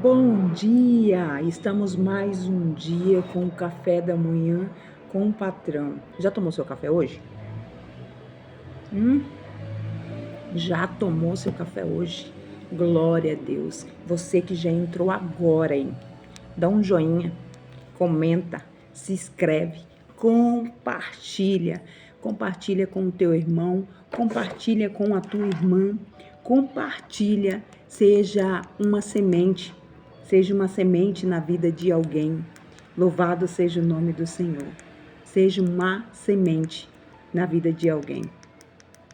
Bom dia! Estamos mais um dia com o café da manhã com o patrão. Já tomou seu café hoje? Já tomou seu café hoje? Glória a Deus! Você que já entrou agora, hein? Dá um joinha, comenta, se inscreve, compartilha. Compartilha com o teu irmão, compartilha com a tua irmã, compartilha, seja uma semente na vida de alguém. Louvado seja o nome do Senhor. Seja uma semente na vida de alguém.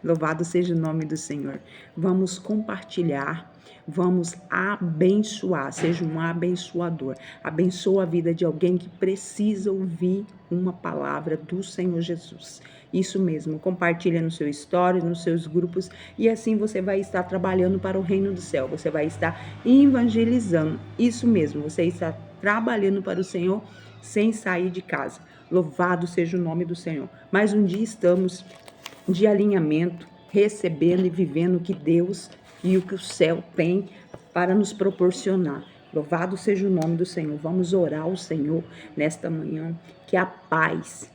Louvado seja o nome do Senhor. Vamos compartilhar, vamos abençoar, seja um abençoador. Abençoa a vida de alguém que precisa ouvir uma palavra do Senhor Jesus. Isso mesmo, compartilha no seu story, nos seus grupos, e assim você vai estar trabalhando para o reino do céu. Você vai estar evangelizando. Isso mesmo, você está trabalhando para o Senhor sem sair de casa. Louvado seja o nome do Senhor. Mais um dia estamos de alinhamento, recebendo e vivendo o que Deus e o que o céu tem para nos proporcionar. Louvado seja o nome do Senhor. Vamos orar ao Senhor nesta manhã, que a paz,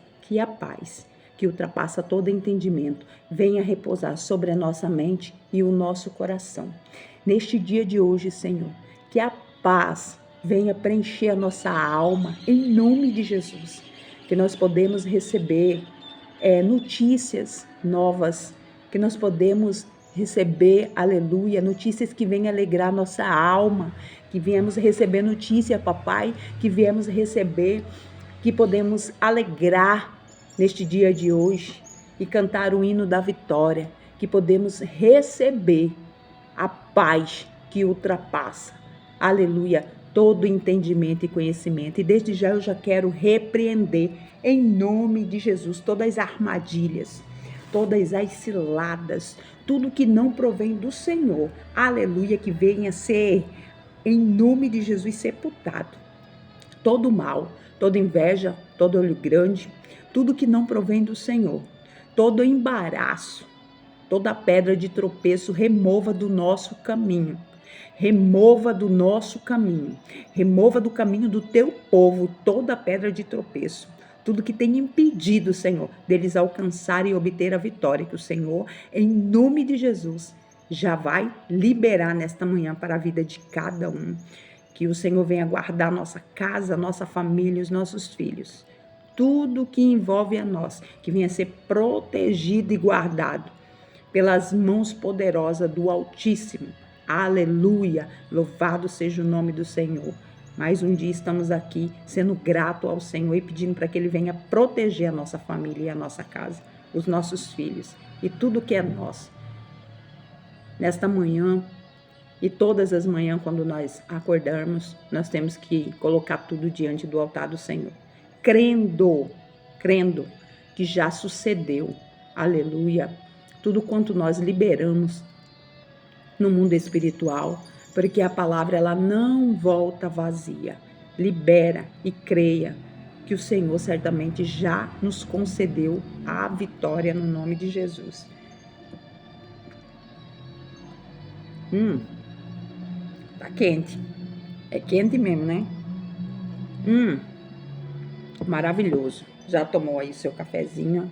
que ultrapassa todo entendimento, venha repousar sobre a nossa mente e o nosso coração. Neste dia de hoje, Senhor, que a paz venha preencher a nossa alma, em nome de Jesus, que nós podemos receber notícias novas, que nós podemos receber, aleluia, notícias que venham alegrar nossa alma, que viemos receber notícia, papai, que viemos receber, que podemos alegrar neste dia de hoje e cantar o hino da vitória, que podemos receber a paz que ultrapassa, aleluia, todo entendimento e conhecimento. E desde já eu já quero repreender, em nome de Jesus, todas as armadilhas, todas as ciladas, tudo que não provém do Senhor, aleluia, que venha ser, em nome de Jesus, sepultado. Todo mal, toda inveja, todo olho grande, tudo que não provém do Senhor, todo embaraço, toda pedra de tropeço, remova do nosso caminho. Remova do nosso caminho, remova do caminho do teu povo toda pedra de tropeço, tudo que tem impedido, Senhor, deles alcançarem e obter a vitória, que o Senhor, em nome de Jesus, já vai liberar nesta manhã para a vida de cada um. Que o Senhor venha guardar nossa casa, nossa família, os nossos filhos. Tudo que envolve a nós, que venha ser protegido e guardado pelas mãos poderosas do Altíssimo. Aleluia! Louvado seja o nome do Senhor. Mais um dia estamos aqui sendo grato ao Senhor e pedindo para que Ele venha proteger a nossa família e a nossa casa, os nossos filhos e tudo que é nosso. Nesta manhã e todas as manhãs, quando nós acordarmos, nós temos que colocar tudo diante do altar do Senhor, crendo que já sucedeu. Aleluia! Tudo quanto nós liberamos no mundo espiritual, porque a palavra ela não volta vazia. Libera e creia que o Senhor certamente já nos concedeu a vitória no nome de Jesus. Tá quente. É quente mesmo, né? Maravilhoso. Já tomou aí seu cafezinho?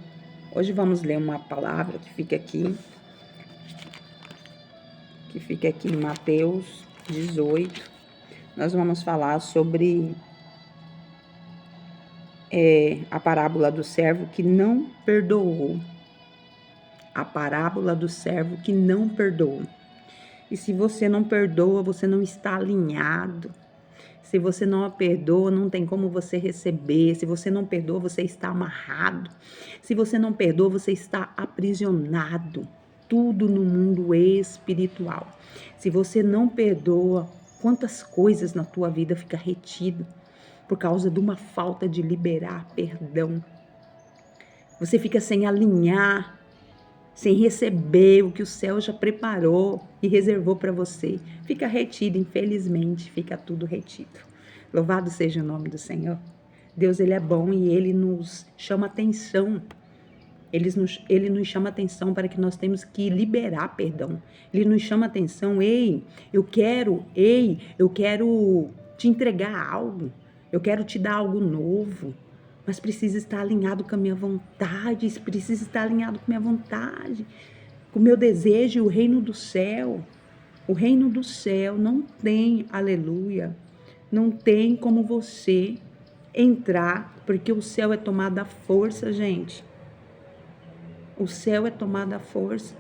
Hoje vamos ler uma palavra que fica aqui em Mateus 18. Nós vamos falar sobre a parábola do servo que não perdoou. A parábola do servo que não perdoou. E se você não perdoa, você não está alinhado. Se você não a perdoa, não tem como você receber. Se você não perdoa, você está amarrado. Se você não perdoa, você está aprisionado. Tudo no mundo espiritual. Se você não perdoa, quantas coisas na tua vida ficam retidas por causa de uma falta de liberar perdão. Você fica sem alinhar, sem receber o que o céu já preparou e reservou para você. Fica retido, infelizmente, fica tudo retido. Louvado seja o nome do Senhor. Deus, Ele é bom e Ele nos chama atenção Ele nos chama atenção para que nós temos que liberar perdão. Ele nos chama atenção, eu quero te entregar algo, eu quero te dar algo novo, mas precisa estar alinhado com a minha vontade, precisa estar alinhado com a minha vontade, com o meu desejo, o reino do céu. O reino do céu não tem, aleluia, não tem como você entrar, porque o céu é tomado à força, gente. O céu é tomado à força.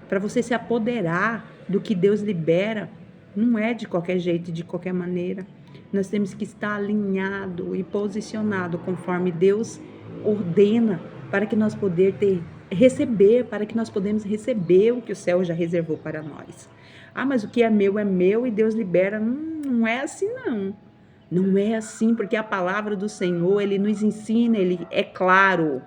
Para você se apoderar do que Deus libera, não é de qualquer jeito, de qualquer maneira. Nós temos que estar alinhado e posicionado conforme Deus ordena, para que nós para que nós podemos receber o que o céu já reservou para nós. Mas o que é meu e Deus libera. Não é assim, não. Não é assim, porque a palavra do Senhor, Ele nos ensina, Ele é claro.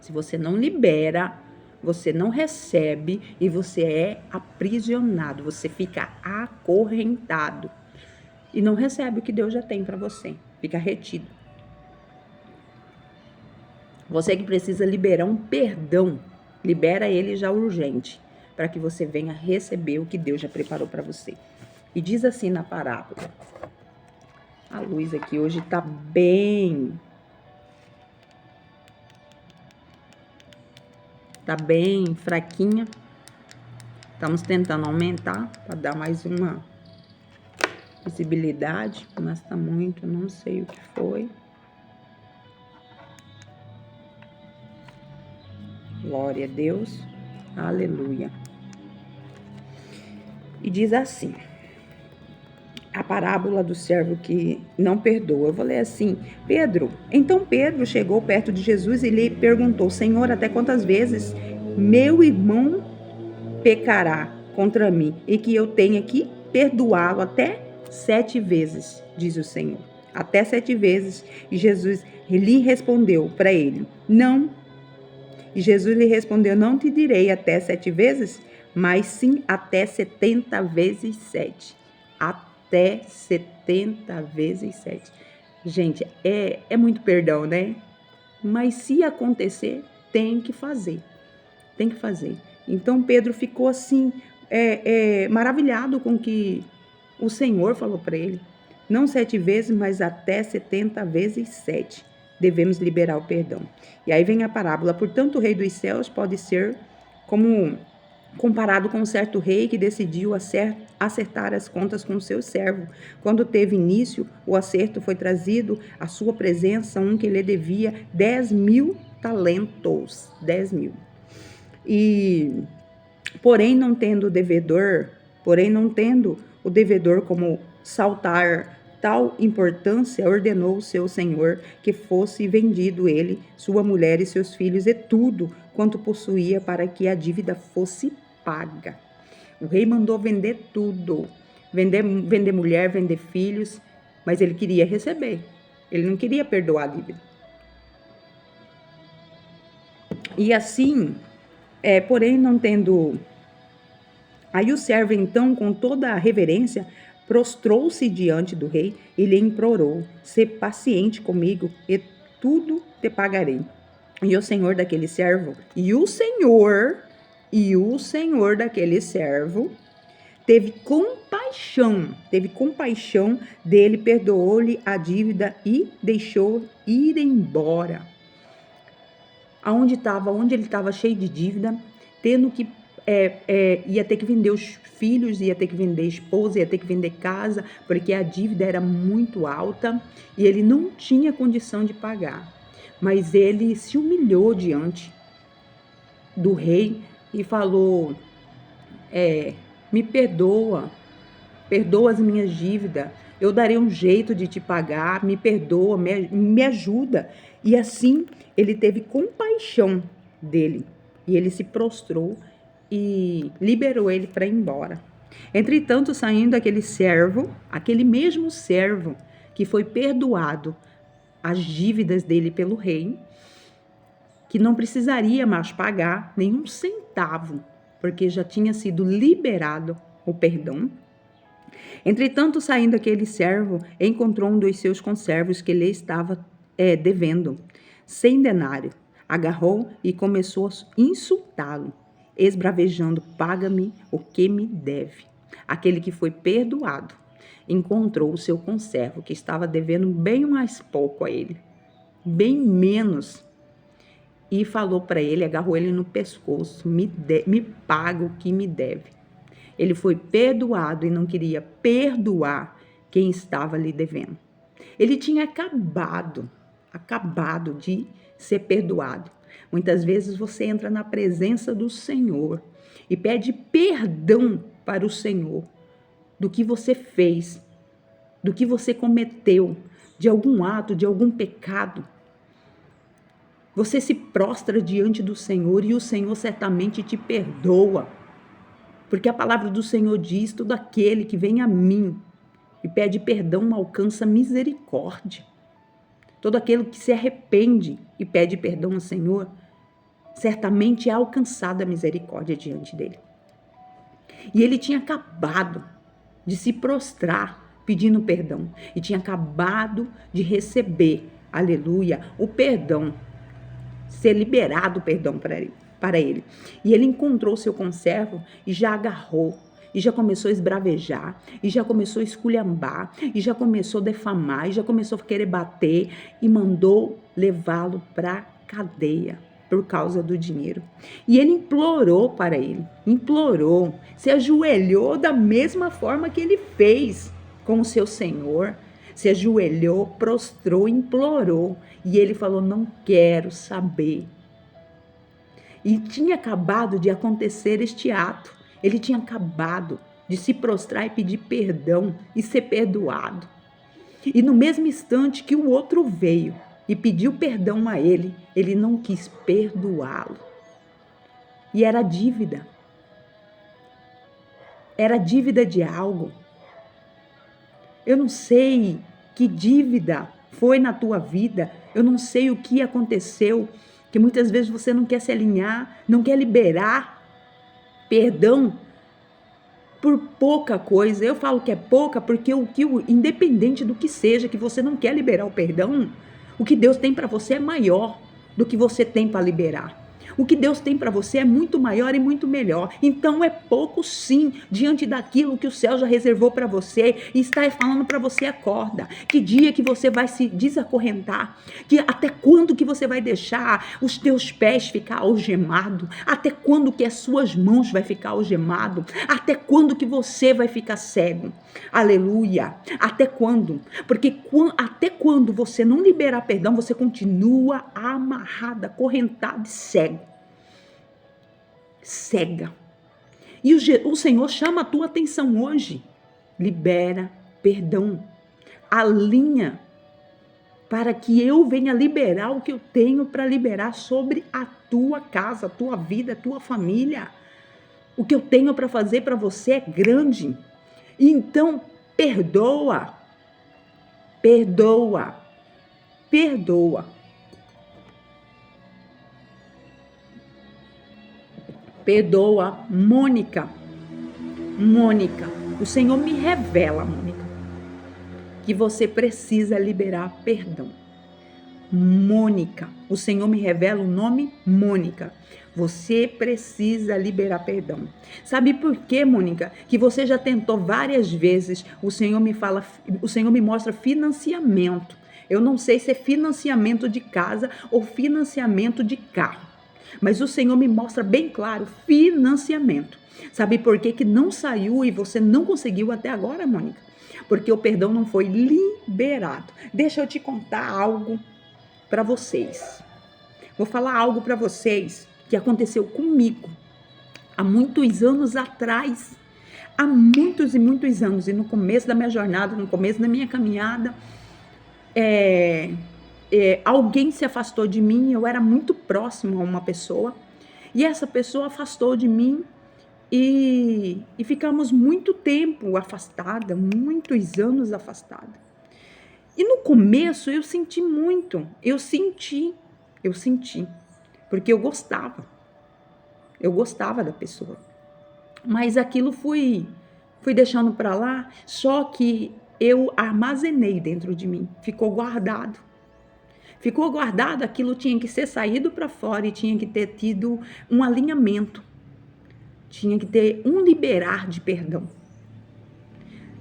Se você não libera, você não recebe e você é aprisionado, você fica acorrentado e não recebe o que Deus já tem para você, fica retido. Você que precisa liberar um perdão, libera ele já urgente, para que você venha receber o que Deus já preparou para você. E diz assim na parábola. A luz aqui hoje tá bem fraquinha. Estamos tentando aumentar para dar mais uma visibilidade, mas tá muito, não sei o que foi. Glória a Deus. Aleluia. E diz assim: a parábola do servo que não perdoa. Eu vou ler assim. Então Pedro chegou perto de Jesus e lhe perguntou: Senhor, até quantas vezes meu irmão pecará contra mim e que eu tenha que perdoá-lo? Até 7 vezes, diz o Senhor. Até 7 vezes. E Jesus lhe respondeu para ele: não. E Jesus lhe respondeu: não te direi até 7 vezes, mas sim até 70 vezes 7. Até 70 vezes 7. Gente, é muito perdão, né? Mas se acontecer, tem que fazer. Tem que fazer. Então Pedro ficou assim, maravilhado com o que o Senhor falou para ele. Não 7 vezes, mas até 70 vezes 7. Devemos liberar o perdão. E aí vem a parábola. Portanto, o rei dos céus pode ser comparado com um certo rei que decidiu acertar as contas com o seu servo. Quando teve início, o acerto foi trazido à sua presença um que lhe devia 10.000 talentos. 10.000. Porém, não tendo o devedor como saltar tal importância, ordenou o seu senhor que fosse vendido ele, sua mulher e seus filhos e tudo quanto possuía para que a dívida fosse paga. O rei mandou vender tudo, vender mulher, vender filhos, mas ele queria receber. Ele não queria perdoar a dívida. E assim, porém não tendo... Aí o servo então, com toda a reverência, prostrou-se diante do rei e lhe implorou: sê paciente comigo e tudo te pagarei. E o senhor daquele servo, daquele servo, teve compaixão dele, perdoou-lhe a dívida e deixou ir embora. Onde ele estava cheio de dívida, tendo que ia ter que vender os filhos, ia ter que vender a esposa, ia ter que vender casa, porque a dívida era muito alta e ele não tinha condição de pagar. Mas ele se humilhou diante do rei e falou: me perdoa as minhas dívidas, eu darei um jeito de te pagar, me perdoa, me ajuda. E assim ele teve compaixão dele e ele se prostrou e liberou ele para ir embora. Entretanto, saindo aquele mesmo servo que foi perdoado as dívidas dele pelo rei, que não precisaria mais pagar nenhum centavo, porque já tinha sido liberado o perdão. Entretanto, saindo aquele servo, encontrou um dos seus conservos que lhe estava devendo 100 denários. Agarrou e começou a insultá-lo, esbravejando: paga-me o que me deve. Aquele que foi perdoado encontrou o seu conservo, que estava devendo bem mais pouco a ele, bem menos, e falou para ele, agarrou ele no pescoço: me paga o que me deve. Ele foi perdoado e não queria perdoar quem estava lhe devendo. Ele tinha acabado de ser perdoado. Muitas vezes você entra na presença do Senhor e pede perdão para o Senhor do que você fez, do que você cometeu, de algum ato, de algum pecado. Você se prostra diante do Senhor e o Senhor certamente te perdoa. Porque a palavra do Senhor diz: todo aquele que vem a mim e pede perdão alcança misericórdia. Todo aquele que se arrepende e pede perdão ao Senhor, certamente é alcançada a misericórdia diante dele. E ele tinha acabado de se prostrar pedindo perdão e tinha acabado de receber, aleluia, o perdão, ser liberado o perdão para ele. E ele encontrou seu conservo e já agarrou, e já começou a esbravejar, e já começou a esculhambar, e já começou a defamar, e já começou a querer bater, e mandou levá-lo para a cadeia por causa do dinheiro. E ele implorou para ele, se ajoelhou da mesma forma que ele fez com o seu senhor, se ajoelhou, prostrou, implorou, e ele falou: não quero saber. E tinha acabado de acontecer este ato. Ele tinha acabado de se prostrar e pedir perdão e ser perdoado. E no mesmo instante que o outro veio e pediu perdão a ele, ele não quis perdoá-lo. E era dívida. Era dívida de algo. Eu não sei que dívida foi na tua vida. Eu não sei o que aconteceu, que muitas vezes você não quer se alinhar, não quer liberar perdão por pouca coisa. Eu falo que é pouca porque independente do que seja, que você não quer liberar o perdão, o que Deus tem para você é maior do que você tem para liberar. O que Deus tem para você é muito maior e muito melhor. Então é pouco sim, diante daquilo que o céu já reservou para você e está falando para você: acorda. Que dia que você vai se desacorrentar? Que até quando que você vai deixar os teus pés ficar algemados? Até quando que as suas mãos vai ficar algemado? Até quando que você vai ficar cego? Aleluia. Até quando? Porque até quando você não liberar perdão, você continua amarrada, acorrentada e cega. E o Senhor chama a tua atenção hoje. Libera perdão. Alinha para que eu venha liberar o que eu tenho para liberar sobre a tua casa, a tua vida, a tua família. O que eu tenho para fazer para você é grande. Então, perdoa. Perdoa, Mônica, o Senhor me revela, Mônica, que você precisa liberar perdão. Mônica, o Senhor me revela o nome Mônica. Você precisa liberar perdão. Sabe por quê, Mônica? Que você já tentou várias vezes. O Senhor me mostra financiamento. Eu não sei se é financiamento de casa ou financiamento de carro. Mas o Senhor me mostra bem claro, financiamento. Sabe por quê que não saiu e você não conseguiu até agora, Mônica? Porque o perdão não foi liberado. Deixa eu te contar algo para vocês. Vou falar algo para vocês que aconteceu comigo há muitos anos atrás. Há muitos e muitos anos. E no começo da minha jornada, no começo da minha caminhada, alguém se afastou de mim. Eu era muito próximo a uma pessoa. E essa pessoa afastou de mim. E ficamos muito tempo afastada, muitos anos afastada. E no começo eu senti muito, eu senti, porque eu gostava da pessoa. Mas aquilo fui deixando para lá, só que eu armazenei dentro de mim, ficou guardado ficou guardado, aquilo tinha que ser saído para fora e tinha que ter tido um alinhamento. Tinha que ter um liberar de perdão.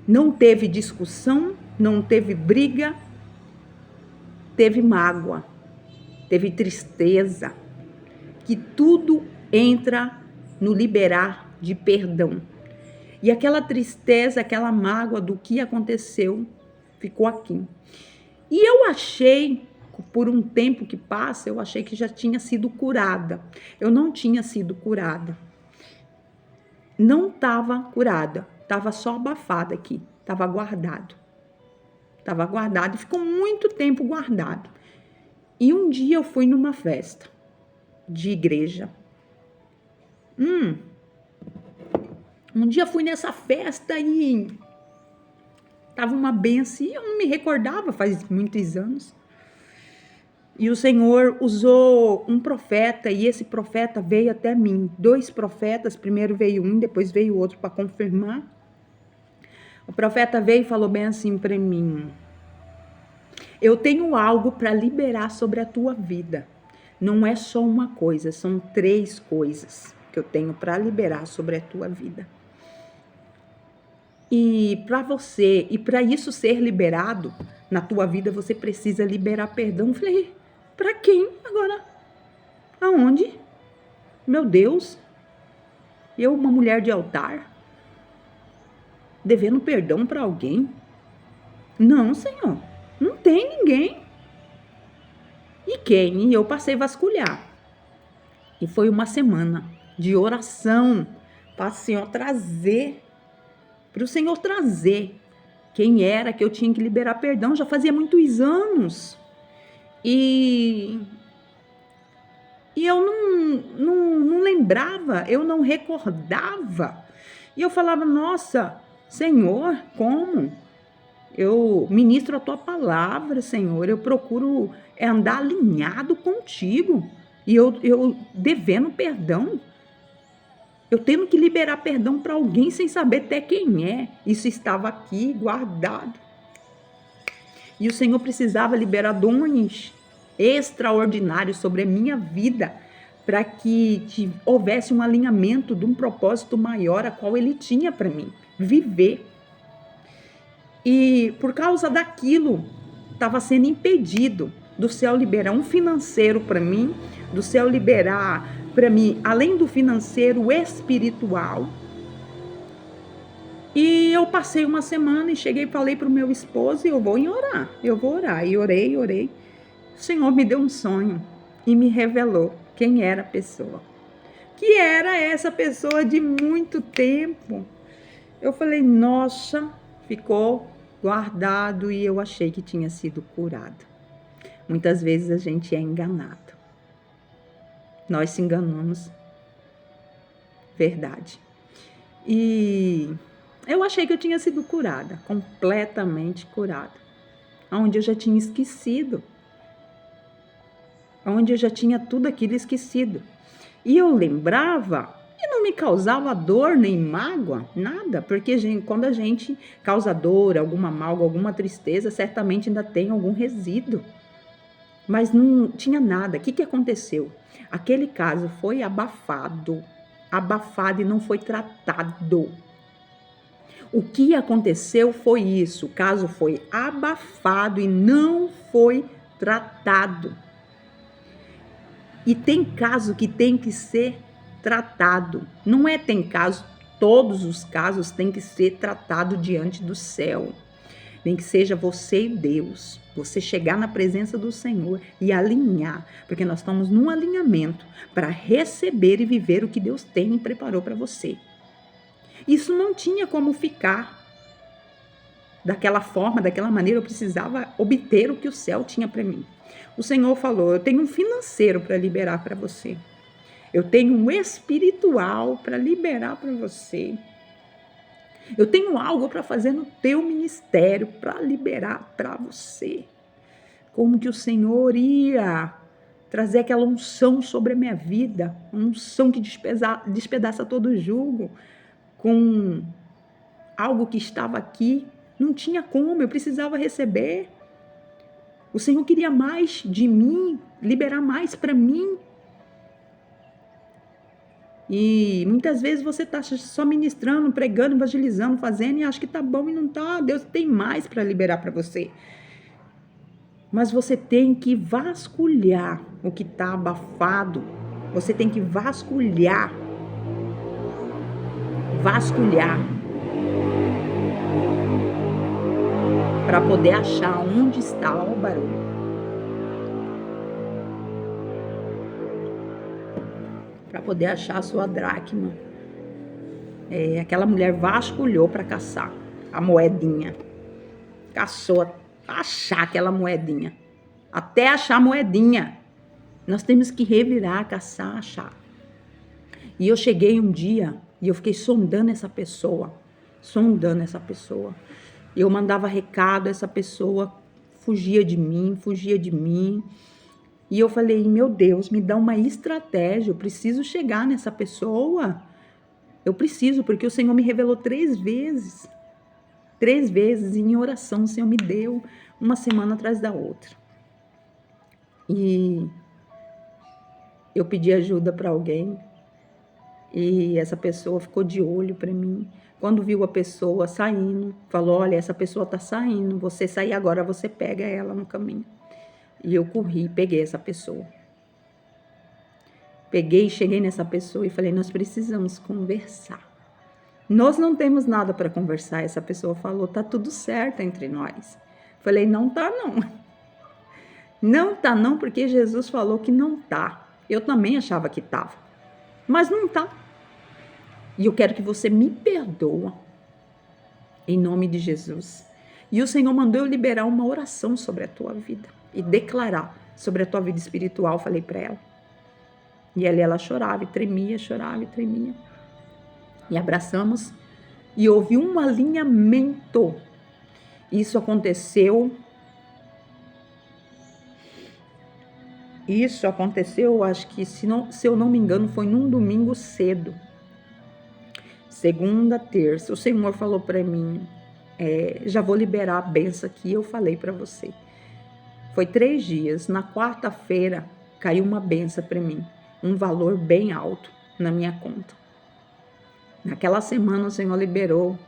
Não teve discussão, não teve briga, teve mágoa, teve tristeza, que tudo entra no liberar de perdão. E aquela tristeza, aquela mágoa do que aconteceu, ficou aqui. E eu achei, por um tempo que passa, eu achei que já tinha sido curada. Eu não tinha sido curada. Não estava curada, estava só abafada aqui, estava guardado. Estava guardado e ficou muito tempo guardado. E um dia eu fui numa festa de igreja. Um dia eu fui nessa festa e estava uma benção e eu não me recordava, faz muitos anos. E o Senhor usou um profeta e esse profeta veio até mim. 2 profetas, primeiro veio um, depois veio outro para confirmar. O profeta veio e falou bem assim para mim: eu tenho algo para liberar sobre a tua vida. Não é só uma coisa, são 3 coisas que eu tenho para liberar sobre a tua vida. E para você, e para isso ser liberado na tua vida, você precisa liberar perdão. Eu falei, para quem agora? Aonde? Meu Deus, eu, uma mulher de altar, devendo perdão para alguém? Não, Senhor, não tem ninguém. E quem? E eu passei a vasculhar. E foi uma semana de oração para o Senhor trazer quem era que eu tinha que liberar perdão. Já fazia muitos anos. E eu não lembrava, eu não recordava. E eu falava, nossa, Senhor, como? Eu ministro a tua palavra, Senhor, eu procuro andar alinhado contigo. E eu devendo perdão. Eu tendo que liberar perdão para alguém sem saber até quem é. Isso estava aqui guardado. E o Senhor precisava liberar dons extraordinários sobre a minha vida para que houvesse um alinhamento de um propósito maior a qual Ele tinha para mim, viver. E por causa daquilo, estava sendo impedido do céu liberar um financeiro para mim, do céu liberar para mim, além do financeiro, o espiritual. E eu passei uma semana e cheguei e falei para o meu esposo, eu vou orar. E orei. O Senhor me deu um sonho e me revelou quem era a pessoa. Que era essa pessoa de muito tempo. Eu falei, nossa, ficou guardado e eu achei que tinha sido curado. Muitas vezes a gente é enganado. Nós se enganamos. Verdade. E eu achei que eu tinha sido curada, completamente curada. Onde eu já tinha esquecido. Onde eu já tinha tudo aquilo esquecido. E eu lembrava e não me causava dor nem mágoa, nada. Porque quando a gente causa dor, alguma mágoa, alguma tristeza, certamente ainda tem algum resíduo. Mas não tinha nada. O que aconteceu? Aquele caso foi abafado e não foi tratado. O que aconteceu foi isso. O caso foi abafado e não foi tratado. E tem caso que tem que ser tratado. Não é tem caso, todos os casos têm que ser tratados diante do céu. Nem que seja você e Deus, você chegar na presença do Senhor e alinhar, porque nós estamos num alinhamento para receber e viver o que Deus tem e preparou para você. Isso não tinha como ficar daquela forma, daquela maneira, eu precisava obter o que o céu tinha para mim. O Senhor falou, eu tenho um financeiro para liberar para você. Eu tenho um espiritual para liberar para você. Eu tenho algo para fazer no teu ministério, para liberar para você. Como que o Senhor ia trazer aquela unção sobre a minha vida, uma unção que despedaça todo o jugo, com algo que estava aqui, não tinha como, eu precisava receber. O Senhor queria mais de mim, liberar mais para mim. E muitas vezes você está só ministrando, pregando, evangelizando, fazendo e acha que tá bom e não tá. Deus tem mais para liberar para você. Mas você tem que vasculhar o que está abafado. Você tem que vasculhar. Para poder achar onde está o barulho. Para poder achar a sua dracma. Aquela mulher vasculhou para caçar a moedinha. Caçou achar aquela moedinha. Até achar a moedinha. Nós temos que revirar, caçar, achar. E eu cheguei um dia e eu fiquei sondando essa pessoa. Eu mandava recado, essa pessoa fugia de mim. E eu falei, meu Deus, me dá uma estratégia, eu preciso chegar nessa pessoa. Eu preciso, porque o Senhor me revelou 3 vezes. 3 vezes em oração o Senhor me deu, uma semana atrás da outra. E eu pedi ajuda para alguém e essa pessoa ficou de olho para mim. Quando viu a pessoa saindo, falou, olha, essa pessoa tá saindo, você sair agora, você pega ela no caminho. E eu corri e peguei essa pessoa. Cheguei nessa pessoa e falei, nós precisamos conversar. Nós não temos nada para conversar. Essa pessoa falou, tá tudo certo entre nós. Falei, não tá não. Não tá não, porque Jesus falou que não tá. Eu também achava que tava, mas não tá. E eu quero que você me perdoa, em nome de Jesus. E o Senhor mandou eu liberar uma oração sobre a tua vida e declarar sobre a tua vida espiritual, falei para ela. E ela chorava e tremia. E abraçamos e houve um alinhamento. Isso aconteceu, acho que, se eu não me engano, foi num domingo cedo. Segunda, terça. O Senhor falou para mim, já vou liberar a benção que eu falei para você. Foi 3 dias. Na quarta-feira, caiu uma benção para mim. Um valor bem alto na minha conta. Naquela semana, o Senhor liberou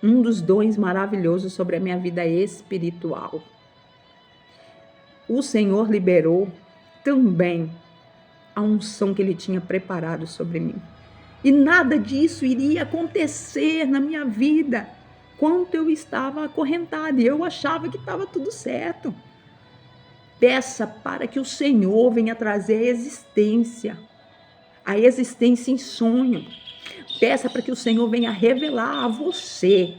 um dos dons maravilhosos sobre a minha vida espiritual. O Senhor liberou também a unção que Ele tinha preparado sobre mim. E nada disso iria acontecer na minha vida enquanto eu estava acorrentada. E eu achava que estava tudo certo. Peça para que o Senhor venha trazer a existência em sonho. Peça para que o Senhor venha revelar a você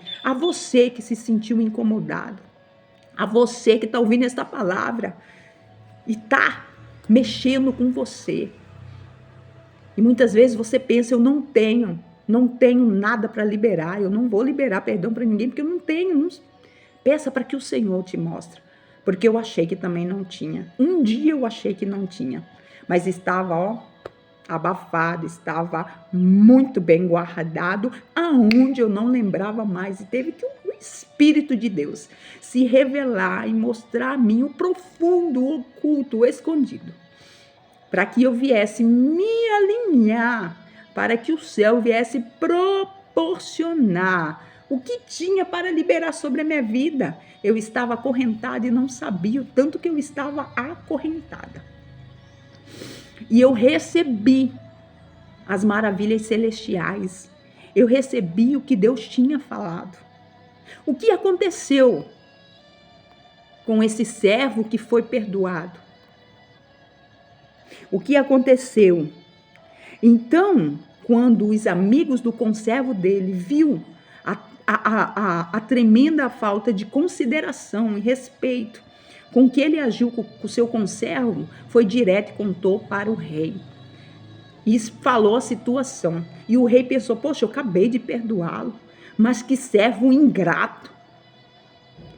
que se sentiu incomodado, a você que está ouvindo esta palavra e está mexendo com você. E muitas vezes você pensa, eu não tenho nada para liberar, eu não vou liberar perdão para ninguém, porque eu não tenho. Peça para que o Senhor te mostre, porque eu achei que também não tinha. Um dia eu achei que não tinha, mas estava, abafado, estava muito bem guardado, aonde eu não lembrava mais, e teve que o Espírito de Deus se revelar e mostrar a mim o profundo, o oculto, o escondido, para que eu viesse me alinhar, para que o céu viesse proporcionar o que tinha para liberar sobre a minha vida. Eu estava acorrentada e não sabia o tanto que eu estava acorrentada. E eu recebi as maravilhas celestiais. Eu recebi o que Deus tinha falado. O que aconteceu com esse servo que foi perdoado? O que aconteceu? Então, quando os amigos do conservo dele viu a tremenda falta de consideração e respeito com que ele agiu com o seu conservo, foi direto e contou para o rei. E falou a situação. E o rei pensou, poxa, eu acabei de perdoá-lo, mas que servo ingrato.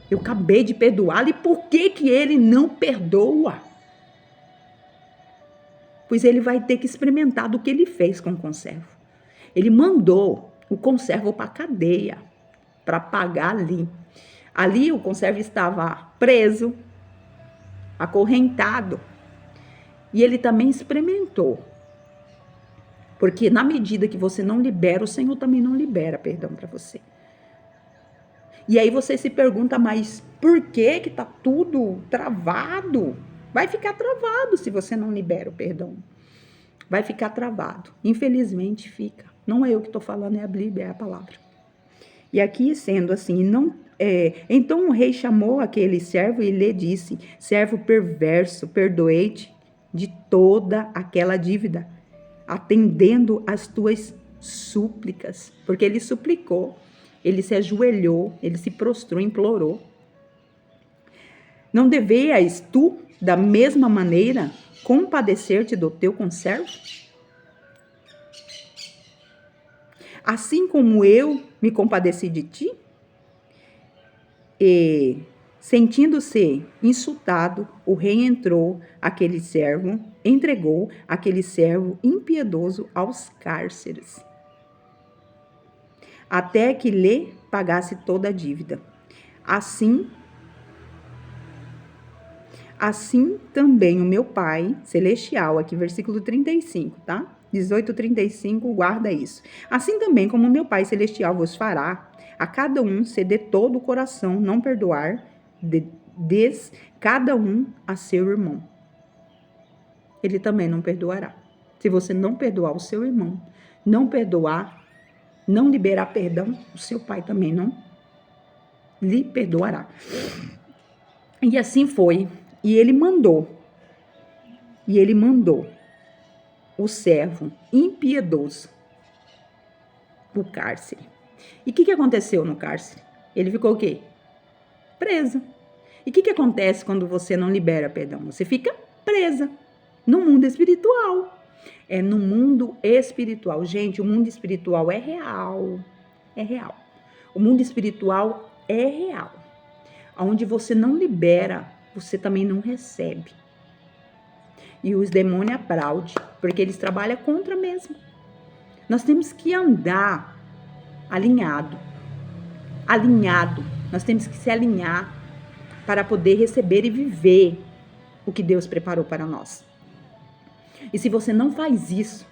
Eu acabei de perdoá-lo, e por que ele não perdoa? Pois ele vai ter que experimentar do que ele fez com o conservo. Ele mandou o conservo para a cadeia, para pagar ali Ali o conservo estava preso, acorrentado, e ele também experimentou. Porque na medida que você não libera, o Senhor também não libera perdão para você. E aí você se pergunta, mas por que que tá tudo travado? Vai ficar travado se você não libera o perdão. Vai ficar travado. Infelizmente fica. Não é eu que estou falando, é a Bíblia, é a palavra. E aqui sendo assim, então o rei chamou aquele servo e lhe disse: servo perverso, perdoei-te de toda aquela dívida, atendendo às tuas súplicas. Porque ele suplicou, ele se ajoelhou, ele se prostrou, implorou. Não devias tu, da mesma maneira, compadecer-te do teu conservo? Assim como eu me compadeci de ti? E, sentindo-se insultado, o rei entregou aquele servo impiedoso aos cárceres, até que lhe pagasse toda a dívida. Assim também o meu Pai Celestial, aqui versículo 35, tá? 18:35, guarda isso. Assim também como o meu Pai Celestial vos fará, a cada um se de todo o coração não perdoar, cada um a seu irmão. Ele também não perdoará. Se você não perdoar o seu irmão, não perdoar, não liberar perdão, o seu Pai também não lhe perdoará. E assim foi. E ele mandou o servo impiedoso para o cárcere. E o que aconteceu no cárcere? Ele ficou o quê? Preso. E o que acontece quando você não libera perdão? Você fica presa no mundo espiritual. É no mundo espiritual. Gente, o mundo espiritual é real. É real. O mundo espiritual é real. Onde você não libera, você também não recebe. E os demônios aplaudem, porque eles trabalham contra mesmo. Nós temos que andar alinhado. Nós temos que se alinhar para poder receber e viver o que Deus preparou para nós. E se você não faz isso,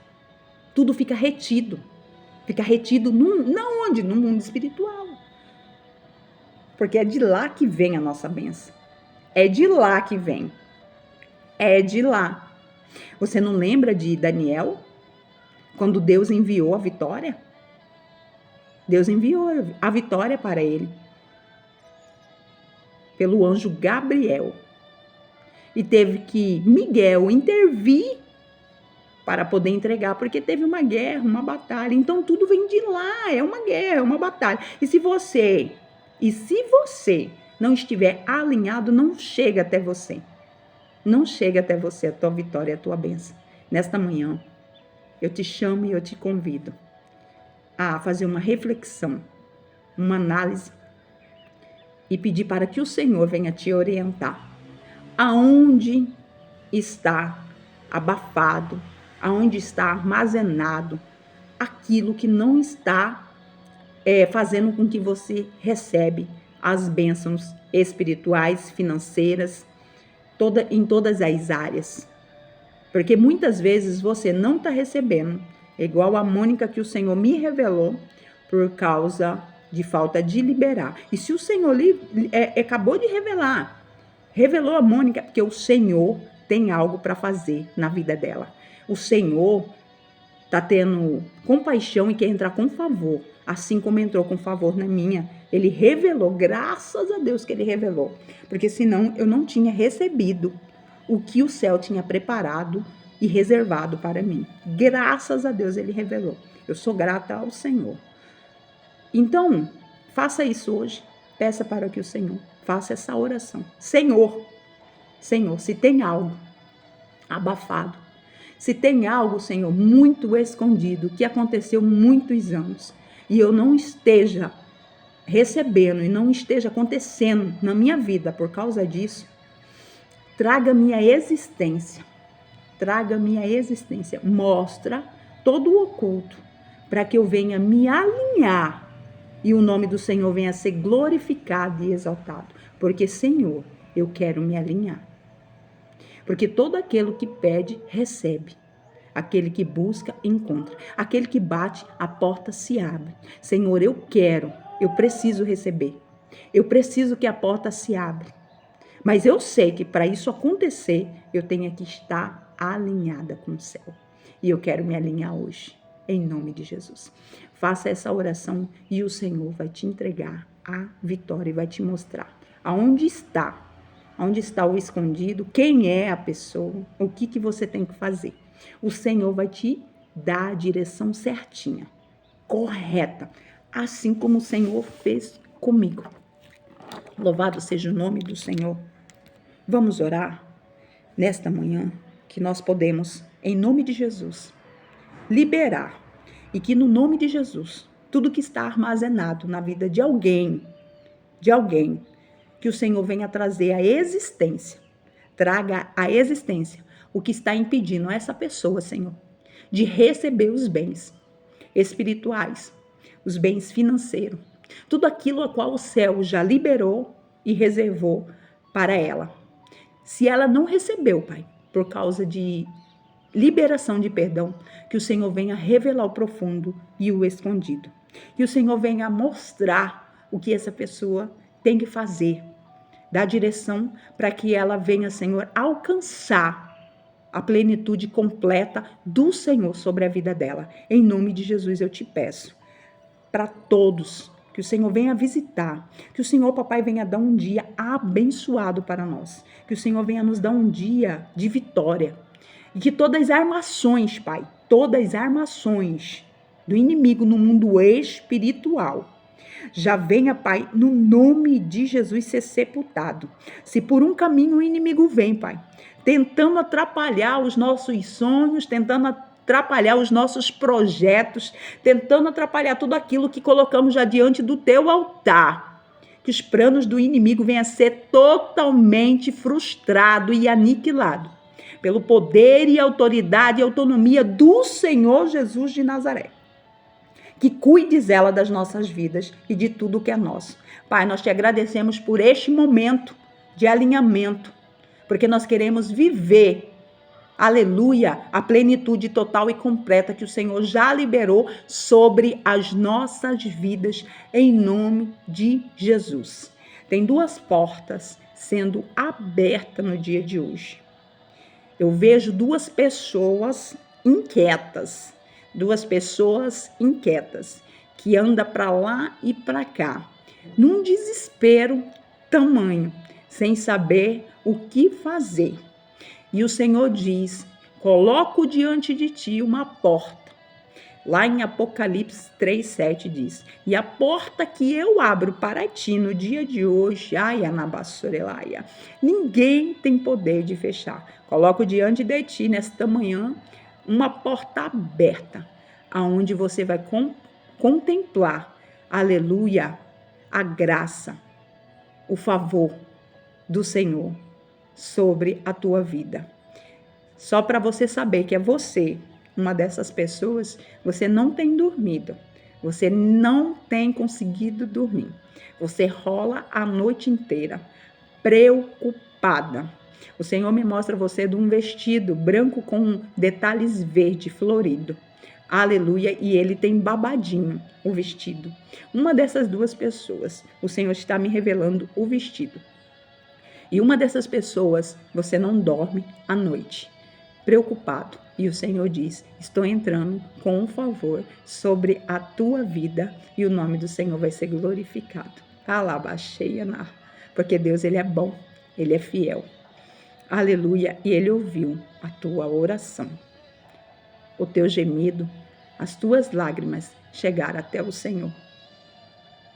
tudo fica retido. Fica retido não onde? No mundo espiritual. Porque é de lá que vem a nossa bênção. É de lá que vem. É de lá. Você não lembra de Daniel? Quando Deus enviou a vitória? Deus enviou a vitória para ele. Pelo anjo Gabriel. E teve que Miguel intervir para poder entregar, porque teve uma guerra, uma batalha. Então tudo vem de lá, é uma guerra, é uma batalha. E se você não estiver alinhado, não chega até você. Não chega até você a tua vitória, a tua bênção. Nesta manhã, eu te chamo e eu te convido a fazer uma reflexão, uma análise e pedir para que o Senhor venha te orientar. Aonde está abafado, aonde está armazenado aquilo que não está fazendo com que você recebe as bênçãos espirituais, financeiras, em todas as áreas. Porque muitas vezes você não está recebendo, igual a Mônica que o Senhor me revelou, por causa de falta de liberar. E se o Senhor acabou de revelou a Mônica, porque o Senhor tem algo para fazer na vida dela. O Senhor está tendo compaixão e quer entrar com favor, assim como entrou com favor na minha. Ele revelou, graças a Deus que ele revelou, porque senão eu não tinha recebido o que o céu tinha preparado e reservado para mim. Graças a Deus ele revelou. Eu sou grata ao Senhor. Então, faça isso hoje. Peça para que o Senhor faça essa oração. Senhor, se tem algo abafado, se tem algo, Senhor, muito escondido, que aconteceu muitos anos, e eu não esteja recebendo e não esteja acontecendo na minha vida por causa disso, traga minha existência, mostra todo o oculto, para que eu venha me alinhar e o nome do Senhor venha a ser glorificado e exaltado. Porque, Senhor, eu quero me alinhar. Porque todo aquele que pede, recebe. Aquele que busca, encontra. Aquele que bate, a porta se abre. Senhor, eu preciso receber. Eu preciso que a porta se abra. Mas eu sei que para isso acontecer, eu tenho que estar alinhada com o céu. E eu quero me alinhar hoje, em nome de Jesus. Faça essa oração e o Senhor vai te entregar a vitória e vai te mostrar aonde está o escondido, quem é a pessoa, o que você tem que fazer. O Senhor vai te dar a direção certinha, correta, assim como o Senhor fez comigo. Louvado seja o nome do Senhor. Vamos orar nesta manhã, que nós podemos, em nome de Jesus, liberar e que no nome de Jesus, tudo que está armazenado na vida de alguém, que o Senhor venha trazer a existência, traga a existência o que está impedindo essa pessoa, Senhor, de receber os bens espirituais, os bens financeiros, tudo aquilo a qual o céu já liberou e reservou para ela. Se ela não recebeu, Pai, por causa de liberação de perdão, que o Senhor venha revelar o profundo e o escondido. Que o Senhor venha mostrar o que essa pessoa tem que fazer, dar direção para que ela venha, Senhor, alcançar a plenitude completa do Senhor sobre a vida dela. Em nome de Jesus eu te peço, para todos, que o Senhor venha visitar, que o Senhor, papai, venha dar um dia abençoado para nós, que o Senhor venha nos dar um dia de vitória, e que todas as armações, Pai, todas as armações do inimigo no mundo espiritual, já venha, Pai, no nome de Jesus ser sepultado. Se por um caminho o inimigo vem, Pai, tentando atrapalhar os nossos sonhos, tentando atrapalhar os nossos projetos, tentando atrapalhar tudo aquilo que colocamos já diante do teu altar, que os planos do inimigo venham a ser totalmente frustrado e aniquilado pelo poder e autoridade e autonomia do Senhor Jesus de Nazaré. Que cuides ela das nossas vidas e de tudo que é nosso. Pai, nós te agradecemos por este momento de alinhamento, porque nós queremos viver, aleluia, a plenitude total e completa que o Senhor já liberou sobre as nossas vidas, em nome de Jesus. Tem 2 portas sendo abertas no dia de hoje. Eu vejo 2 pessoas inquietas, que andam para lá e para cá, num desespero tamanho, sem saber o que fazer. E o Senhor diz: coloco diante de ti uma porta. Lá em Apocalipse 3:7 diz: e a porta que eu abro para ti no dia de hoje, ninguém tem poder de fechar. Coloco diante de ti nesta manhã uma porta aberta, aonde você vai contemplar, aleluia, a graça, o favor do Senhor sobre a tua vida. Só para você saber que é você, uma dessas pessoas, você não tem dormido, você não tem conseguido dormir, você rola a noite inteira, preocupada. O Senhor me mostra você de um vestido branco com detalhes verde florido. Aleluia, e ele tem babadinho, o vestido. Uma dessas 2 pessoas, o Senhor está me revelando o vestido. E uma dessas pessoas, você não dorme à noite, preocupado. E o Senhor diz: estou entrando com um favor sobre a tua vida e o nome do Senhor vai ser glorificado. Porque Deus, ele é bom, ele é fiel. Aleluia, e ele ouviu a tua oração. O teu gemido, as tuas lágrimas chegaram até o Senhor.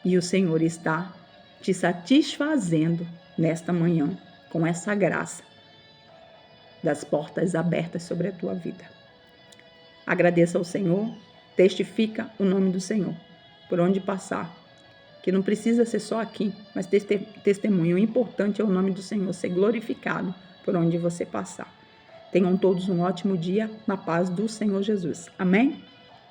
E o Senhor está te satisfazendo nesta manhã com essa graça das portas abertas sobre a tua vida. Agradeça ao Senhor, testifica o nome do Senhor por onde passar, que não precisa ser só aqui, mas testemunho. O importante é o nome do Senhor ser glorificado por onde você passar. Tenham todos um ótimo dia na paz do Senhor Jesus. Amém?